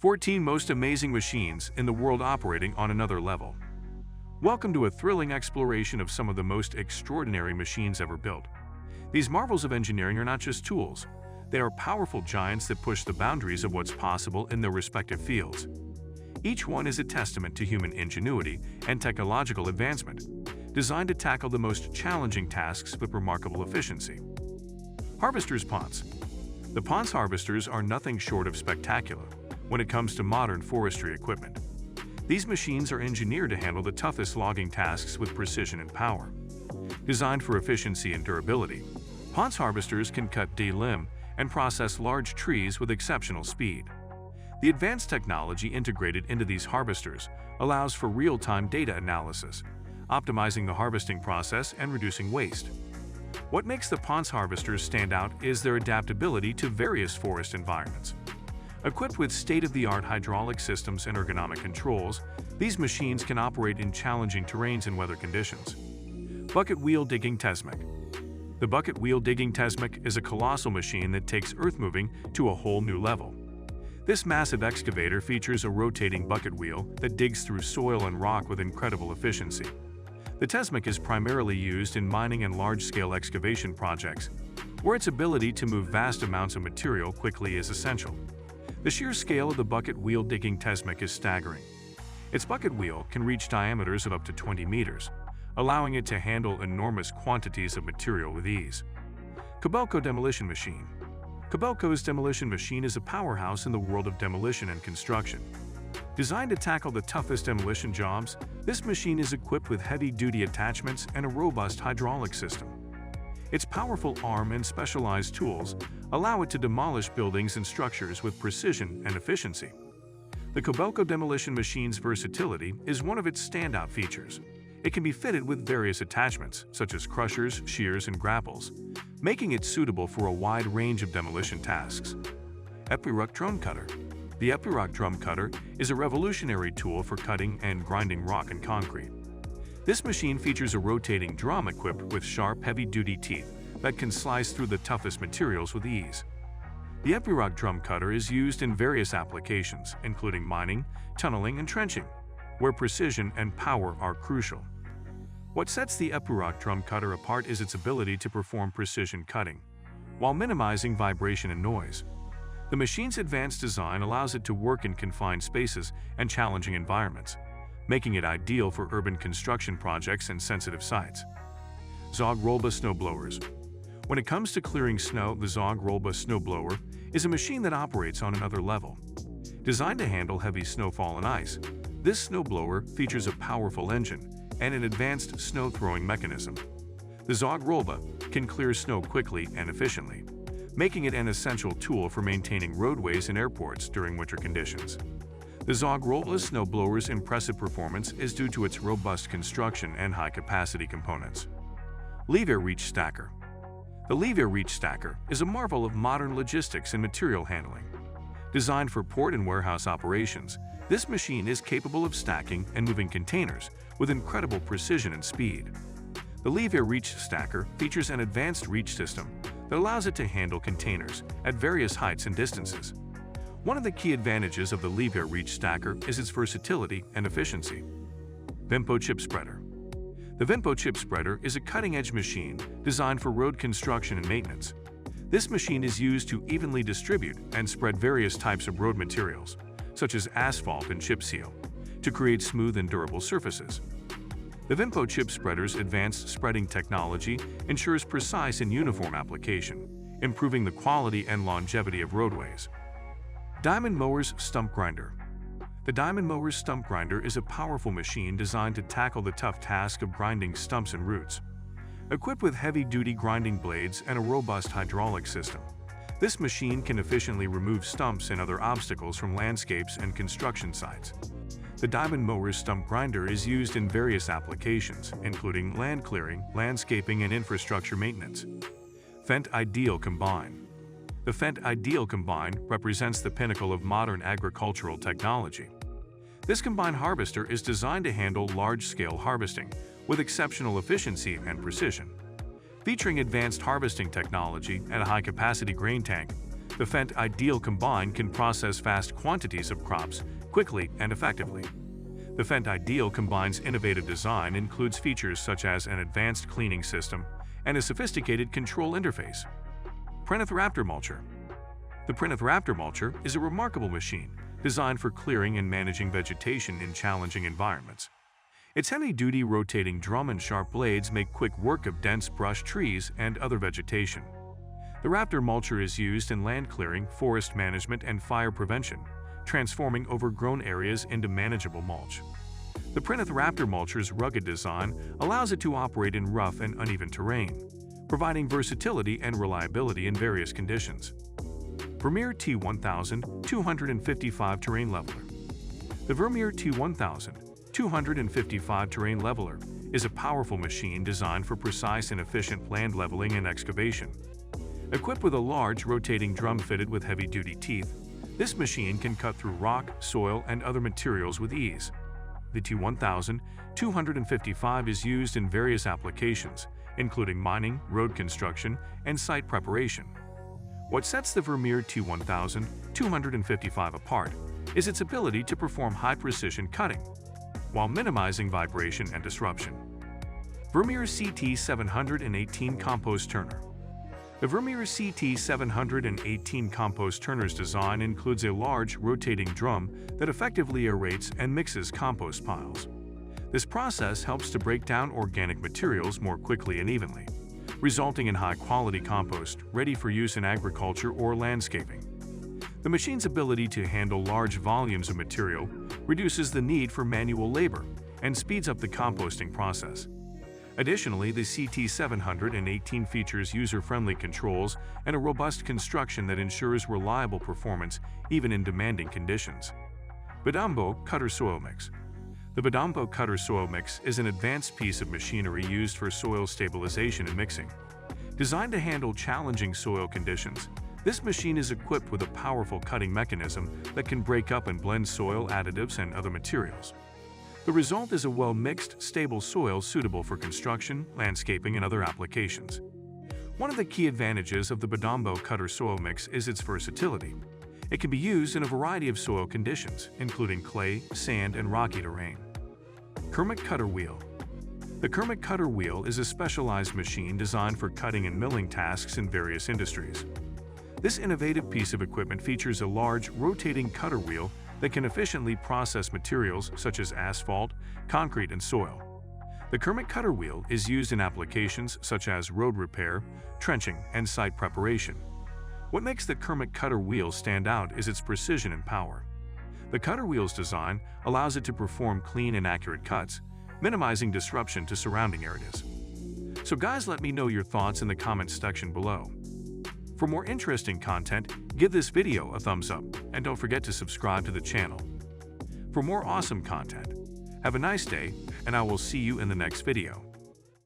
14 most amazing machines in the world operating on another level. Welcome to a thrilling exploration of some of the most extraordinary machines ever built. These marvels of engineering are not just tools. They are powerful giants that push the boundaries of what's possible in their respective fields. Each one is a testament to human ingenuity and technological advancement, designed to tackle the most challenging tasks with remarkable efficiency. Harvesters Ponce. The Ponce harvesters are nothing short of spectacular when it comes to modern forestry equipment. These machines are engineered to handle the toughest logging tasks with precision and power. Designed for efficiency and durability, Ponce harvesters can cut limb and process large trees with exceptional speed. The advanced technology integrated into these harvesters allows for real-time data analysis, optimizing the harvesting process and reducing waste. What makes the Ponce harvesters stand out is their adaptability to various forest environments. Equipped with state-of-the-art hydraulic systems and ergonomic controls, these machines can operate in challenging terrains and weather conditions. Bucket Wheel Digging Tesmec. The Bucket Wheel Digging Tesmec is a colossal machine that takes earth moving to a whole new level. This massive excavator features a rotating bucket wheel that digs through soil and rock with incredible efficiency. The Tesmec is primarily used in mining and large-scale excavation projects, where its ability to move vast amounts of material quickly is essential. The sheer scale of the Bucket Wheel Digging Tesmec is staggering. Its bucket wheel can reach diameters of up to 20 meters, allowing it to handle enormous quantities of material with ease. Kobelco Demolition Machine. Kobelco's demolition machine is a powerhouse in the world of demolition and construction. Designed to tackle the toughest demolition jobs, this machine is equipped with heavy-duty attachments and a robust hydraulic system. Its powerful arm and specialized tools allow it to demolish buildings and structures with precision and efficiency. The Kobelco demolition machine's versatility is one of its standout features. It can be fitted with various attachments, such as crushers, shears, and grapples, making it suitable for a wide range of demolition tasks. Epiroc Drum Cutter. The Epiroc Drum Cutter is a revolutionary tool for cutting and grinding rock and concrete. This machine features a rotating drum equipped with sharp, heavy-duty teeth that can slice through the toughest materials with ease. The Epiroc Drum Cutter is used in various applications, including mining, tunneling, and trenching, where precision and power are crucial. What sets the Epiroc Drum Cutter apart is its ability to perform precision cutting, while minimizing vibration and noise. The machine's advanced design allows it to work in confined spaces and challenging environments, making it ideal for urban construction projects and sensitive sites. Zog Rollba Snowblowers. When it comes to clearing snow, the Zog Rollba Snowblower is a machine that operates on another level. Designed to handle heavy snowfall and ice, this snowblower features a powerful engine and an advanced snow-throwing mechanism. The Zog Rollba can clear snow quickly and efficiently, making it an essential tool for maintaining roadways and airports during winter conditions. The Zog Rollba Snowblower's impressive performance is due to its robust construction and high-capacity components. Liebherr Reach Stacker. The Liebherr Reach Stacker is a marvel of modern logistics and material handling. Designed for port and warehouse operations, this machine is capable of stacking and moving containers with incredible precision and speed. The Liebherr Reach Stacker features an advanced reach system that allows it to handle containers at various heights and distances. One of the key advantages of the Liebherr Reach Stacker is its versatility and efficiency. Vimpo Chip Spreader. The Vimpo Chip Spreader is a cutting-edge machine designed for road construction and maintenance. This machine is used to evenly distribute and spread various types of road materials, such as asphalt and chip seal, to create smooth and durable surfaces. The Vimpo Chip Spreader's advanced spreading technology ensures precise and uniform application, improving the quality and longevity of roadways. Diamond Mowers Stump Grinder. The Diamond Mowers Stump Grinder is a powerful machine designed to tackle the tough task of grinding stumps and roots. Equipped with heavy-duty grinding blades and a robust hydraulic system, this machine can efficiently remove stumps and other obstacles from landscapes and construction sites. The Diamond Mowers Stump Grinder is used in various applications, including land clearing, landscaping, and infrastructure maintenance. Fendt Ideal Combine. The Fendt Ideal Combine represents the pinnacle of modern agricultural technology. This combine harvester is designed to handle large-scale harvesting with exceptional efficiency and precision. Featuring advanced harvesting technology and a high-capacity grain tank, The Fendt Ideal Combine can process vast quantities of crops quickly and effectively. The Fendt Ideal Combine's innovative design includes features such as an advanced cleaning system and a sophisticated control interface. Prinith Raptor Mulcher. The Prinith Raptor Mulcher is a remarkable machine designed for clearing and managing vegetation in challenging environments. Its heavy-duty rotating drum and sharp blades make quick work of dense brush trees and other vegetation. The Raptor Mulcher is used in land clearing, forest management, and fire prevention, transforming overgrown areas into manageable mulch. The Prinith Raptor Mulcher's rugged design allows it to operate in rough and uneven terrain, providing versatility and reliability in various conditions. Vermeer T1000 255 Terrain Leveler. The Vermeer T1000 255 Terrain Leveler is a powerful machine designed for precise and efficient land leveling and excavation. Equipped with a large rotating drum fitted with heavy-duty teeth, this machine can cut through rock, soil, and other materials with ease. The T1000 255 is used in various applications, including mining, road construction, and site preparation. What sets the Vermeer T1000 255 apart is its ability to perform high-precision cutting, while minimizing vibration and disruption. Vermeer CT718 Compost Turner. The Vermeer CT718 Compost Turner's design includes a large, rotating drum that effectively aerates and mixes compost piles. This process helps to break down organic materials more quickly and evenly, resulting in high-quality compost ready for use in agriculture or landscaping. The machine's ability to handle large volumes of material reduces the need for manual labor and speeds up the composting process. Additionally, the CT718 features user-friendly controls and a robust construction that ensures reliable performance even in demanding conditions. Badambo Cutter Soil Mix. The Badambo Cutter Soil Mix is an advanced piece of machinery used for soil stabilization and mixing. Designed to handle challenging soil conditions, this machine is equipped with a powerful cutting mechanism that can break up and blend soil additives and other materials. The result is a well-mixed, stable soil suitable for construction, landscaping, and other applications. One of the key advantages of the Badambo Cutter Soil Mix is its versatility. It can be used in a variety of soil conditions, including clay, sand, and rocky terrain. Kermit Cutter Wheel. The Kermit Cutter Wheel is a specialized machine designed for cutting and milling tasks in various industries. This innovative piece of equipment features a large, rotating cutter wheel that can efficiently process materials such as asphalt, concrete, and soil. The Kermit Cutter Wheel is used in applications such as road repair, trenching, and site preparation. What makes the Kermit Cutter Wheel stand out is its precision and power. The cutter wheel's design allows it to perform clean and accurate cuts, minimizing disruption to surrounding areas. So guys, let me know your thoughts in the comments section below. For more interesting content, give this video a thumbs up and don't forget to subscribe to the channel. For more awesome content, have a nice day and I will see you in the next video.